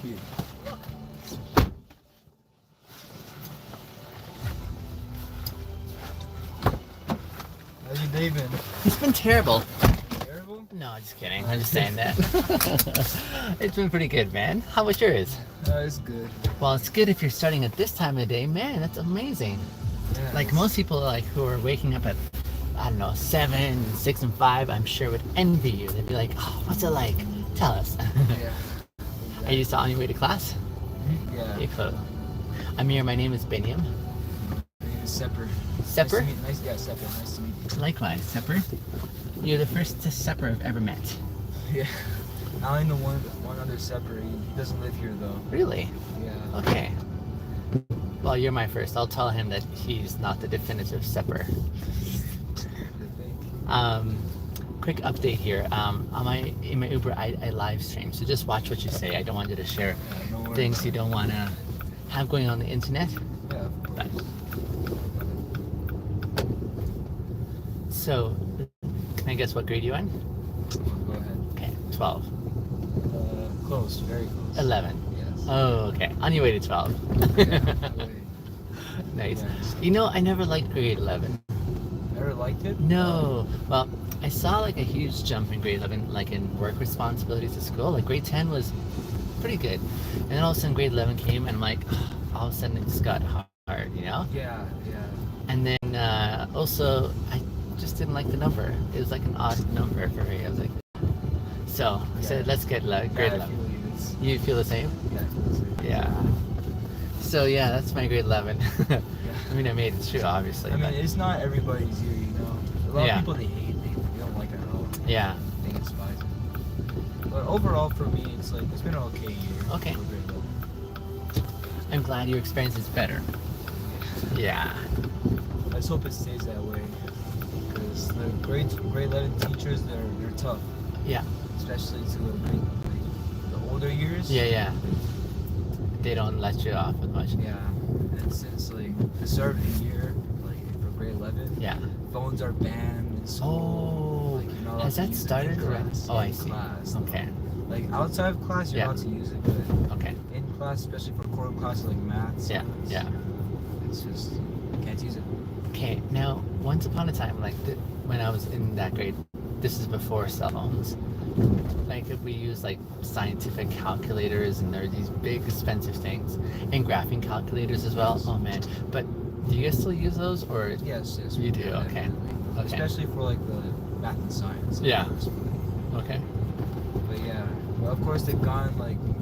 you. How's your day been? It's been terrible. Terrible? No, just kidding. I'm just saying that. It's been pretty good, man. How was yours? It's good. Well, it's good if you're starting at this time of the day. Man, that's amazing. Yeah, Like most people like who are waking up at, I don't know, 7, 6, and 5, I'm sure would envy you. They'd be like, oh, what's it like? Tell us. Yeah. Are you still on your way to class? Yeah. You're close. Amir, my name is Benyam. My name is Sepper. Sepper? Yeah, Sepper. Nice to meet you. Likewise, Sepper. You're the first Sepper I've ever met. Yeah. I only know one other Sepper. He doesn't live here though. Really? Yeah. Okay. Well, you're my first. I'll tell him that he's not the definitive Sepper. Quick update here. In my Uber, I live stream, so just watch what you say. I don't want you to share things you don't want to have going on the internet. Yeah. But, so, can I guess what grade you in? Go ahead. Okay, 12. Close. Very close. 11. Yes. Oh, okay. On your way to 12. Yeah. Nice. Yes. You know, I never liked grade 11. Never liked it? No. Well, I saw like a huge jump in grade 11, like in work responsibilities at school. Like grade 10 was pretty good. And then all of a sudden grade 11 came and I'm like, all of a sudden it just got hard, you know? Yeah. And then also, I just didn't like the number. It was like an odd number for me. I was like, so I said, let's get grade 11. You feel the same? Yeah, I feel the same. Yeah. So yeah, that's my grade 11. I mean, I made it through, obviously. I mean, it's not everybody's year, you know. A lot of people they hate it. They don't like it at all. Yeah. I think it's fine. But overall, for me, it's been an okay year. Okay. I'm glad your experience is better. Yeah. I just hope it stays that way. Because the grade 11 teachers, they're tough. Yeah. Especially to the older years. Yeah. They don't let you off as much. Yeah. And since the start of the year, for grade 11, yeah, phones are banned in school. Oh, has that started? Class, I see. Class. Okay. Like outside of class, you're allowed to use it, but okay. In class, especially for core classes like math, yeah, it's just you can't use it. Okay. Now, once upon a time, when I was in that grade, this is before cell phones. Like we use scientific calculators, and there are these big expensive things, and graphing calculators as well. Oh man! But do you guys still use those, or Yes, you do? Okay. Especially for the math and science. Yeah. Okay. But yeah, well, of course they've gone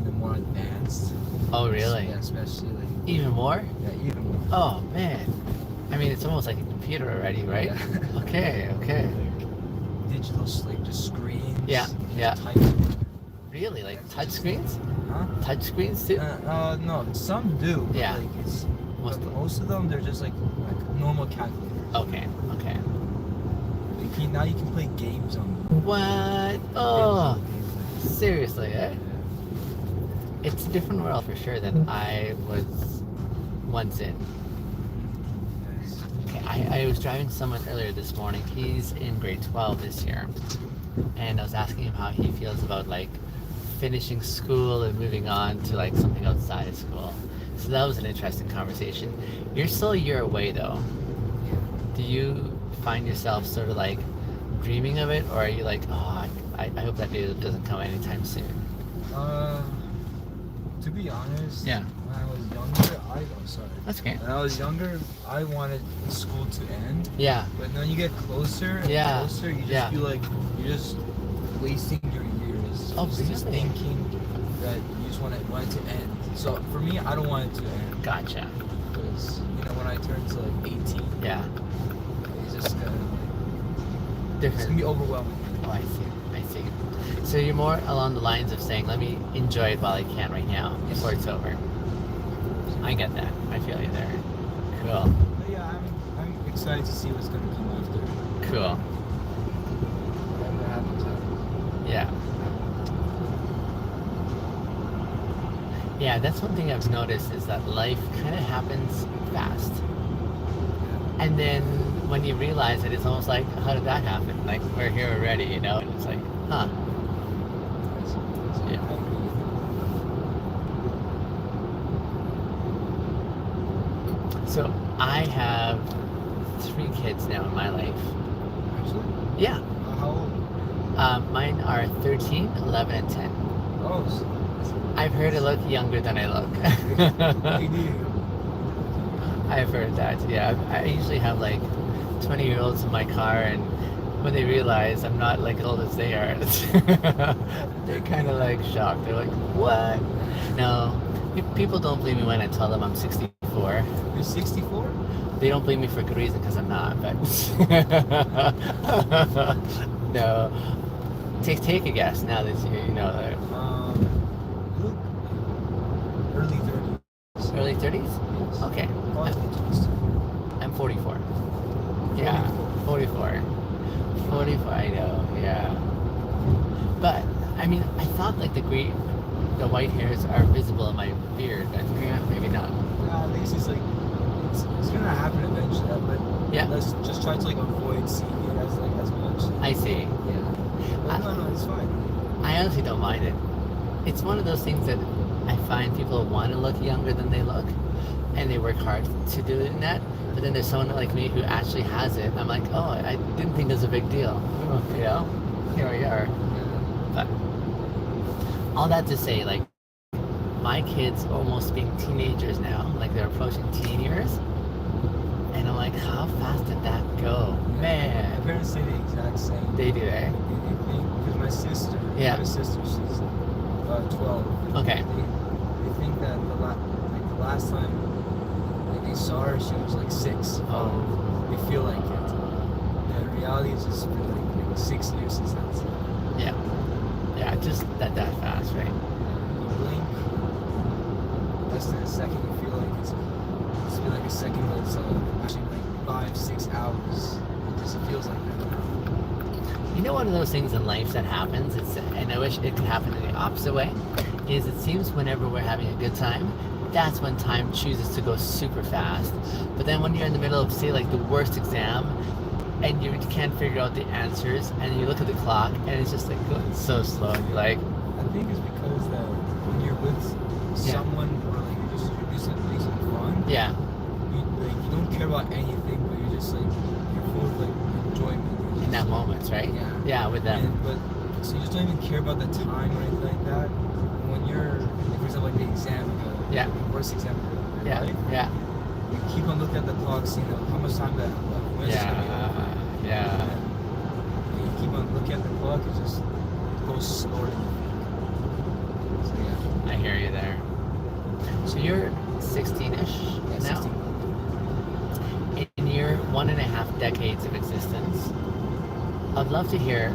the more advanced. Oh really? Yeah, especially even more. Yeah, even more. Oh man! I mean, it's almost like a computer already, right? Yeah. Okay. Digital, just screens. Yeah. Typing. Really? Like touch screens? Huh? Touch screens too? No, some do. Yeah. Most of them, they're just like normal calculators. Okay. Now you can play games on them. What? Oh, seriously, eh? It's a different world for sure than I was once in. Okay, I was driving someone earlier this morning. He's in grade 12 this year. And I was asking him how he feels about finishing school and moving on to something outside of school. So that was an interesting conversation. You're still a year away though. Do you find yourself sort of dreaming of it, or are you oh, I hope that day doesn't come anytime soon? To be honest, yeah. When I was younger, That's okay. When I was younger, I wanted school to end. Yeah. But when you get closer and closer, you just feel like you're just wasting your years. Oh, really? Just thinking that you just want it to end. So for me, I don't want it to end. Gotcha. Because when I turn to 18, yeah, it's just gonna different. It's gonna be overwhelming. Oh, I see. So you're more along the lines of saying, let me enjoy it while I can right now before it's over. I get that. I feel you there. Cool. But yeah, I'm excited to see what's gonna come after. Cool. Whatever happens. Yeah. Yeah, that's one thing I've noticed is that life kind of happens fast. And then when you realize it, it's almost like, how did that happen? We're here already, And it's like, huh. Yeah. So I have 3 kids now in my life. Actually, Yeah. how old? Mine are 13, 11, and 10. Oh, I've heard I look younger than I look. you do. I've heard that, yeah. I usually have like 20-year-olds in my car, and when they realize I'm not like old as they are, they're kind of like shocked. They're like, what? No, people don't believe me when I tell them I'm 64. You're 64? They don't believe me for good reason because I'm not, but no. Take a guess now that you know that. You look early 30s. Early 30s? Yes. Okay. Probably 50s. I'm 44. Yeah, 44. 44, I know, yeah. But, I mean, I thought like the white hairs are visible in my beard, but yeah, maybe not. I think it's like, it's gonna happen eventually, but Yeah. let's just try to like avoid seeing it as much. I see. Yeah. But no, it's fine. I honestly don't mind it. It's one of those things that I find people want to look younger than they look, and they work hard to do it in that. But then there's someone like me who actually has it. I'm like, oh, I didn't think it was a big deal. You know, here we are. But all that to say, like, my kids almost being teenagers now, like they're approaching teen years, and I'm like, how fast did that go, My man? parents say the exact same. They do, eh? They think, because my sister, I Yeah. have a sister, she's 12. Okay. They think that the last time like they saw her, she was like 6. Oh. They feel like it. The reality is just been like 6 years since that's. Yeah. Yeah, just that fast, right? You blink, less than a second, you feel like it's been like a second, but it's actually like 5-6 hours. It just feels like that. You know, one of those things in life that happens, and I wish it could happen in the opposite way, is it seems whenever we're having a good time, that's when time chooses to go super fast. But then when you're in the middle of, say, like the worst exam, and you can't figure out the answers, and you look at the clock, and it's just like going so slow, and you're like, I think it's because that when you're with someone or like you're just having some fun, yeah, you don't care about anything, but you're just like you're full of like enjoyment. in that moment, right? Yeah. Yeah, with them. So you just don't even care about the time or anything like that. When you're, like, for example, like the exam, Yeah. the worst exam of your Yeah, life, yeah, you keep on looking at the clock, seeing how much time that when it's gonna be over. yeah. And you keep on looking at the clock, it just goes slower than you think. So yeah. I hear you there. So you're 16-ish Yeah, now? 16. In your 1.5 decades of existence, I'd love to hear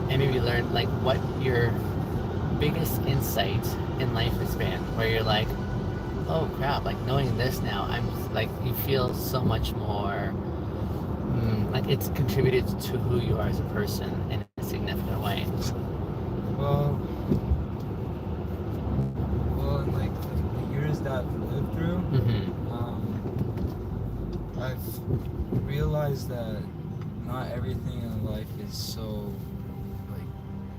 and maybe learn like what your biggest insight in life has been, where you're like, oh crap, like knowing this now, I'm like, you feel so much more like it's contributed to who you are as a person in a significant way. Well, in like the years that I've lived through, I've realized that not everything in life is so like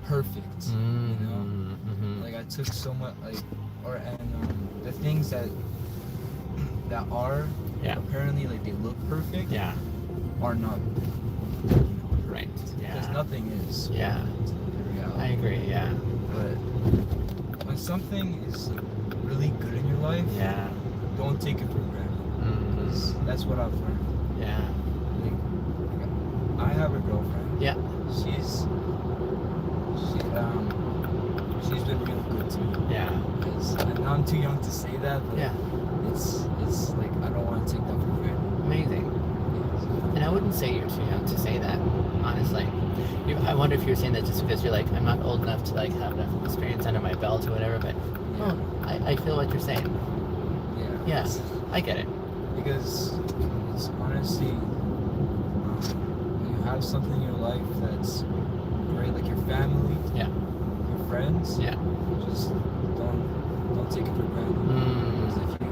perfect. You know, like I took so much the things that are apparently like they look perfect. Yeah. Are not. Right. Yeah. Because nothing is. Yeah. Reality. I agree. Yeah. But when something is like, really good in your life, don't take it for granted. Because that's what I've learned. Yeah. Like, I have a girlfriend. Yeah. She's been real good to me. Yeah. And I'm too young to say that, but it's like I don't want to take that for granted. Amazing. And I wouldn't say you're too young to say that, honestly. I wonder if you're saying that just because you're like, I'm not old enough to like have enough experience under my belt or whatever, but I feel what you're saying. Yeah. Yeah, I get it. Because it's honestly, when you have something in your life that's great, like your family, your friends, just don't take it for granted. Because if you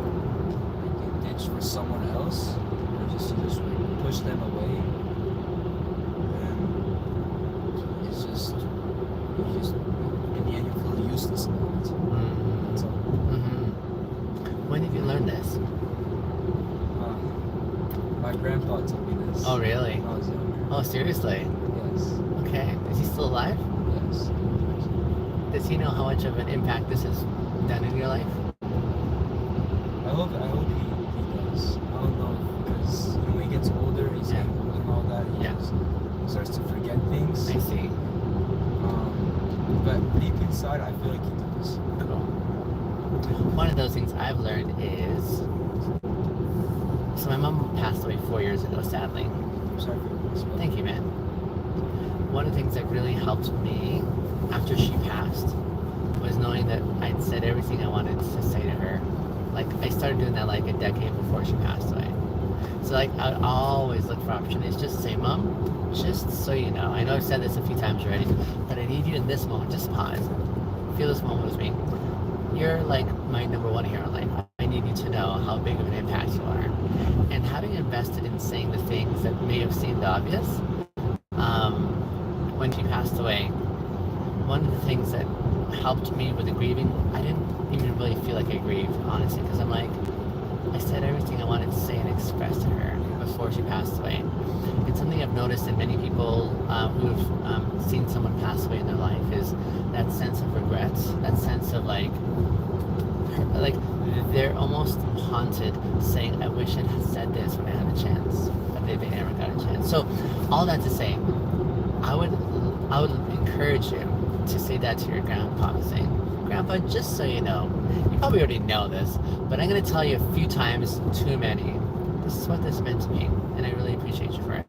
ditch for someone else, or just like push them away, then it's just in the end you feel useless about it. That's all. When did you learn this? My grandpa told me this. Oh, really? When I was younger. Oh, seriously? Yes. Okay. Is he still alive? Yes. Does he know how much of an impact this has done in your life? I hope he does. I don't know, because when he gets older, he's getting older and all that, he starts to forget things. I see. But deep inside, I feel like he does. Cool. One of those things I've learned is, so my mom passed away 4 years ago, sadly. I'm sorry for this. Thank you, man. One of the things that really helped me after she passed was knowing that I'd said everything I wanted to say to her. Like, I started doing that like a decade before she passed away. So like, I would always look for opportunities just to say, Mom, just so you know, I know I've said this a few times already, but I need you in this moment. Just pause. Feel this moment with me. You're like my number one hero in life. I need you to know how big of an impact you are. And having invested in saying the things that may have seemed obvious, when she passed away, one of the things that helped me with the grieving, I didn't even really feel like I grieved, honestly, because I'm like, I said everything I wanted to say and express to her before she passed away. It's something I've noticed in many people who've seen someone pass away in their life is that sense of regret, that sense of like they're almost haunted saying, I wish I had said this when I had a chance, but they never got a chance. So all that to say, I would encourage you to say that to your grandpa, saying, Grandpa, just so you know, you probably already know this, but I'm going to tell you a few times too many. This is what this meant to me, and I really appreciate you for it.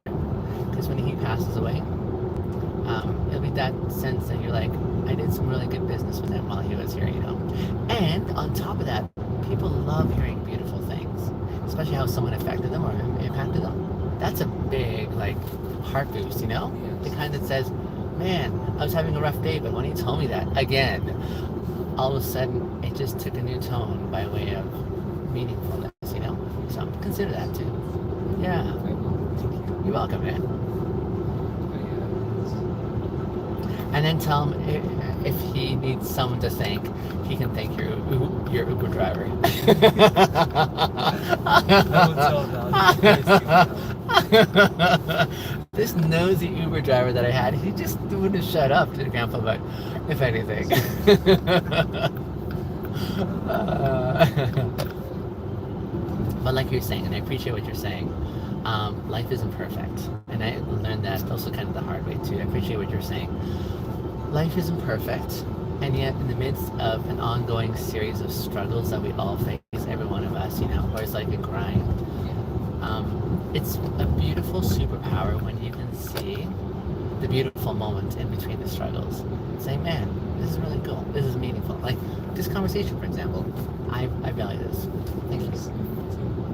Because when he passes away, it'll be that sense that you're like, I did some really good business with him while he was here, you know. And on top of that, people love hearing beautiful things, especially how someone affected them or impacted them. That's a big, like, heart boost, you know? Yes. The kind that says, man, I was having a rough day, but when he told me that, again, all of a sudden, it just took a new tone by way of meaningfulness, you know? So consider that too. Yeah. You're welcome, man. And then tell him if he needs someone to thank, he can thank your Uber driver. This nosy Uber driver that I had, he just wouldn't shut up to Grandpa, but if anything. But like you're saying, and I appreciate what you're saying, life isn't perfect. And I learned that also kind of the hard way too. I appreciate what you're saying. Life isn't perfect, and yet in the midst of an ongoing series of struggles that we all face, every one of us, you know, where it's like a grind, it's a beautiful superpower when you can see the beautiful moment in between the struggles. Say, man, this is really cool. This is meaningful. Like this conversation, for example, I value this. Thank you.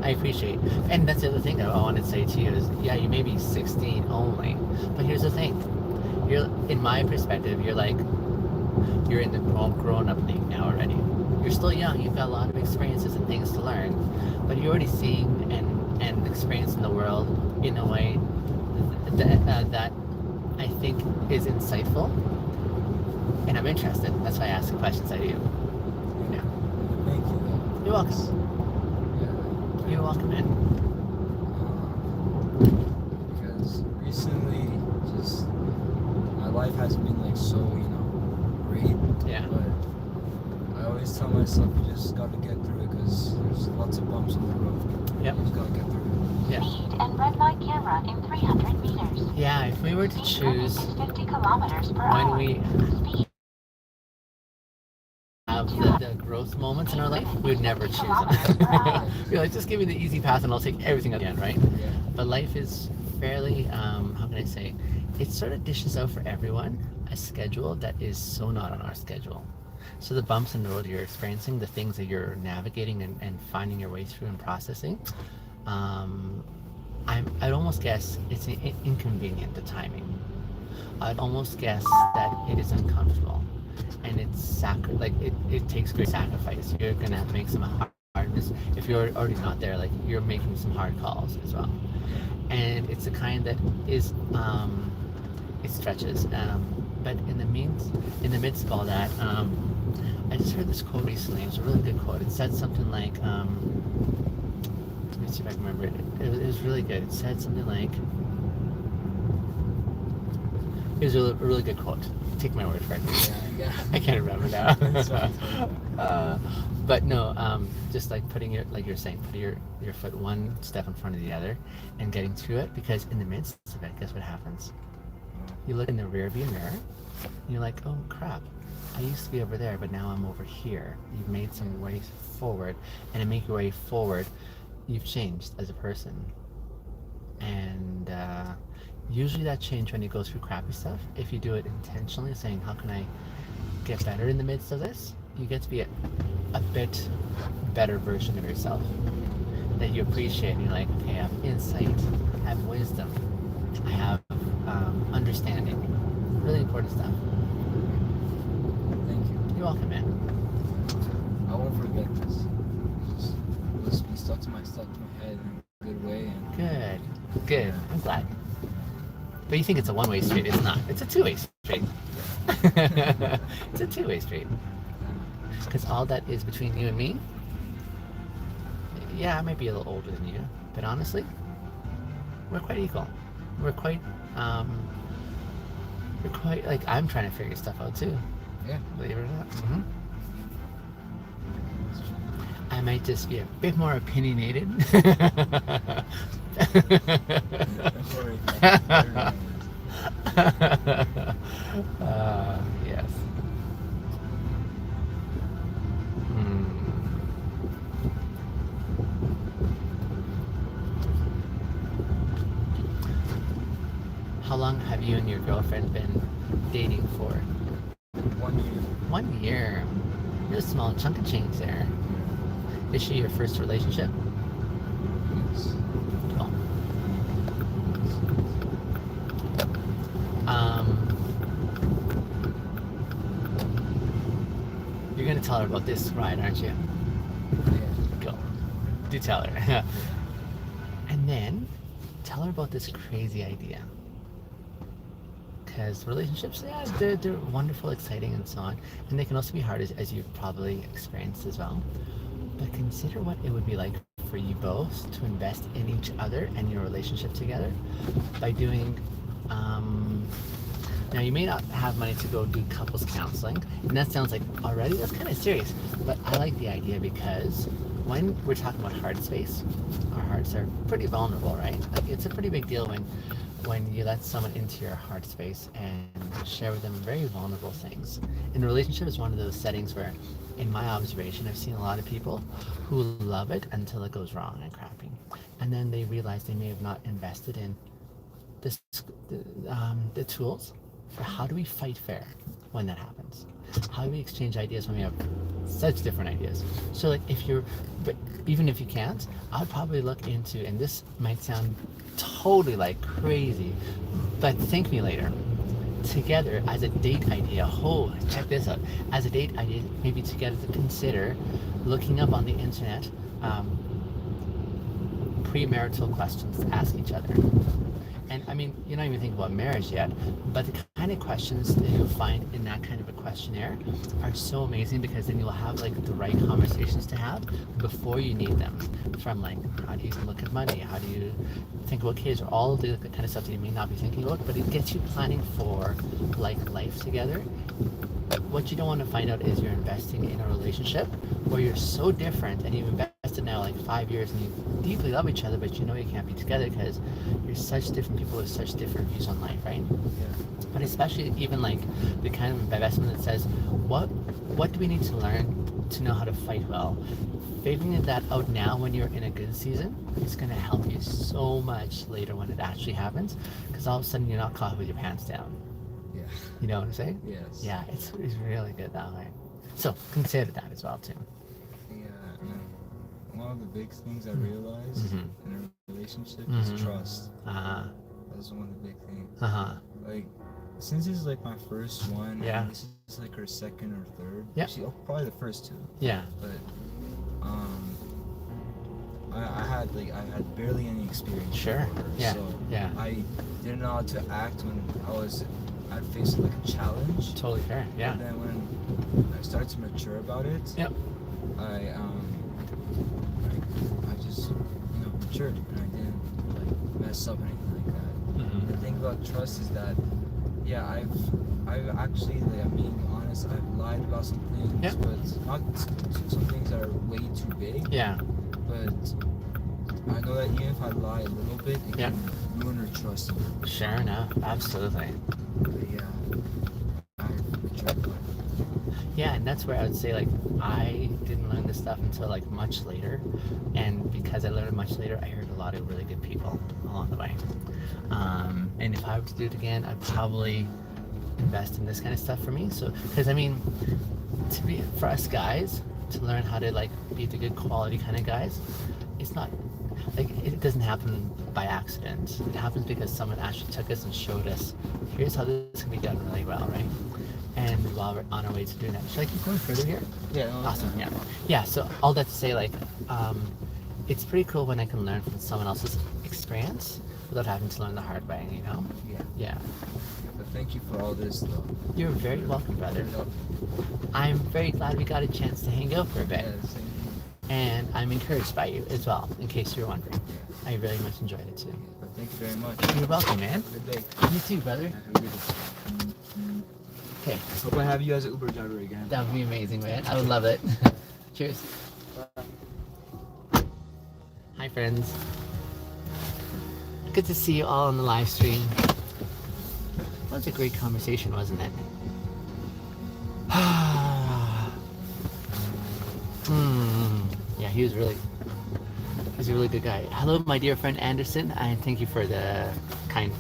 I appreciate. And that's the other thing that I want to say to you is, yeah, you may be 16 only, but here's the thing. You're, in my perspective, you're in the grown up league now already. You're still young. You've got a lot of experiences and things to learn, but you're already seeing and experiencing the world in a way that I think is insightful, and I'm interested. That's why I ask the questions I do. Yeah. Thank you. You're welcome. Yeah. You're welcome, man. Because recently, just my life hasn't been like so, you know, great. Yeah. But I always tell myself you just got to get through it because there's lots of bumps on the road. Yep. You just got to get through it. Yeah. Speed and red light camera in 300 meters. Yeah, if we were to choose 50 kilometers per when hour. we Speed have the growth moments in our life, we would never choose them. We're like, just give me the easy path and I'll take everything again, right? Yeah. But life is fairly, how can I say, it sort of dishes out for everyone a schedule that is so not on our schedule. So the bumps in the road you're experiencing, the things that you're navigating and finding your way through and processing, I'd almost guess it's inconvenient, the timing. I'd almost guess that it is uncomfortable, and it's it takes great sacrifice. You're gonna have to make some hardness. If you're already not there, like you're making some hard calls as well. And it's the kind that is it stretches. But in the midst of all that, I just heard this quote recently. It was a really good quote. It said something like, let me me see if I can remember it. It was really good. It said something like, it was a really good quote. Take my word for it. Yeah. I can't remember now. But no, just like putting your, like you're saying, putting your foot one step in front of the other and getting through it, because in the midst of it, guess what happens? You look in the rear view mirror and you're like, oh crap, I used to be over there, but now I'm over here. You've made some way forward, and to make your way forward, you've changed as a person. And usually that change, when you go through crappy stuff, if you do it intentionally, saying, how can I get better in the midst of this, you get to be a bit better version of yourself that you appreciate. And you're like, okay, I have insight, I have wisdom, I have understanding. Really important stuff. Thank you. You're welcome, man. I won't forget this. It'll be stuck to my head in a good way. And Good. I'm glad. But you think it's a one-way street. It's not. It's a two-way street. It's a two-way street. Because all that is between you and me, yeah, I might be a little older than you, but honestly, we're quite equal. We're quite, like, I'm trying to figure stuff out too. Yeah. Believe it or not. Mm-hmm. I might just be a bit more opinionated. Yes. How long have you and your girlfriend been dating for? 1 year. 1 year. You're a small chunk of change there. Is she your first relationship? Yes. Cool. You're gonna tell her about this ride, aren't you? Yeah. Go. Do tell her. And then tell her about this crazy idea. Because relationships, yeah, they're wonderful, exciting, and so on. And they can also be hard, as you've probably experienced as well. But consider what it would be like for you both to invest in each other and your relationship together by doing, now you may not have money to go do couples counseling, and that sounds like already, that's kind of serious, but I like the idea because when we're talking about heart space, our hearts are pretty vulnerable, right? Like, it's a pretty big deal when you let someone into your heart space and share with them very vulnerable things. And a relationship is one of those settings where, in my observation, I've seen a lot of people who love it until it goes wrong and crappy. And then they realize they may have not invested in the tools for how do we fight fair when that happens? How do we exchange ideas when we have such different ideas? So like but even if you can't, I'd probably look into, and this might sound totally like crazy, but thank me later, together as a date idea. Oh, check this out. As a date idea, maybe together to consider looking up on the internet premarital questions to ask each other. And I mean, you're not even thinking about marriage yet, but the kind of questions that you'll find in that kind of a questionnaire are so amazing, because then you'll have like the right conversations to have before you need them. From like, how do you look at money? How do you think about kids? Or all of the kind of stuff that you may not be thinking about, but it gets you planning for like life together. What you don't want to find out is you're investing in a relationship where you're so different, and you've invested now like 5 years and you deeply love each other, but you know you can't be together because you're such different people with such different views on life, right? Yeah. But especially even like the kind of investment that says, what do we need to learn to know how to fight well? Figuring that out now when you're in a good season is going to help you so much later when it actually happens, because all of a sudden you're not caught with your pants down. Yeah. You know what I'm saying? Yes. Yeah, it's really good that way. So consider that as well too. Yeah. And one of the big things I realized in a relationship is trust. That's one of the big things. Like, since this is like my first one, and this is like her second or third. Yeah. Probably the first two. Yeah. But I had barely any experience. Sure. With her, Yeah. So Yeah. I didn't know how to act when I'd faced like a challenge. Totally fair. Yeah. And then when I started to mature about it, Yep. I just matured and I didn't like mess up or anything like that. Mm-hmm. The thing about trust is that, yeah, I've actually, like, I'm being honest, I've lied about some things, Yeah. but not some things that are way too big. Yeah. But I know that even if I lie a little bit, it can ruin her trust. Sure enough, absolutely. But yeah, I've tried to lie. Yeah, and that's where I would say, like, I didn't learn this stuff until like much later, and because I learned it much later, I heard a lot of really good people along the way. And if I were to do it again, I'd probably invest in this kind of stuff for me. So, because I mean, for us guys to learn how to like be the good quality kind of guys, it's not like it doesn't happen by accident. It happens because someone actually took us and showed us, here's how this can be done really well, right? And while we're on our way to doing that, should I keep going further here? Yeah. No, Awesome. Yeah. So all that to say, like, it's pretty cool when I can learn from someone else's experience without having to learn the hard way. You know? Yeah. Yeah. But thank you for all this, though. You're very welcome, brother. Yeah, I'm very glad we got a chance to hang out for a bit, same. and I'm encouraged by you as well. In case you're wondering, I really much enjoyed it too. But thank you very much. You're welcome, man. Have a good day. You too, brother. Have a good day. Okay, Hope I have you as an Uber driver again. that would be amazing, man. I would love it. Cheers. Hi, friends. Good to see you all on the live stream. That was a great conversation, wasn't it? Yeah, he's a really good guy. Hello, my dear friend Anderson, and thank you for the kind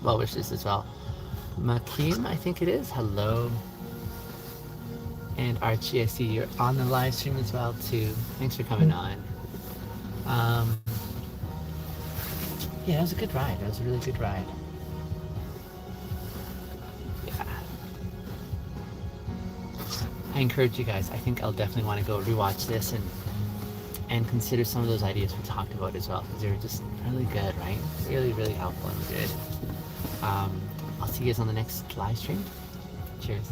well wishes as well. Makim, I think it is. Hello. And Archie, I see you're on the live stream as well too. Thanks for coming on. Yeah, that was a good ride. That was a really good ride. Yeah. I encourage you guys. I think I'll definitely want to go rewatch this and consider some of those ideas we talked about as well, because they were just really good, right? Really, really helpful and good. I'll see you guys on the next live stream. Cheers.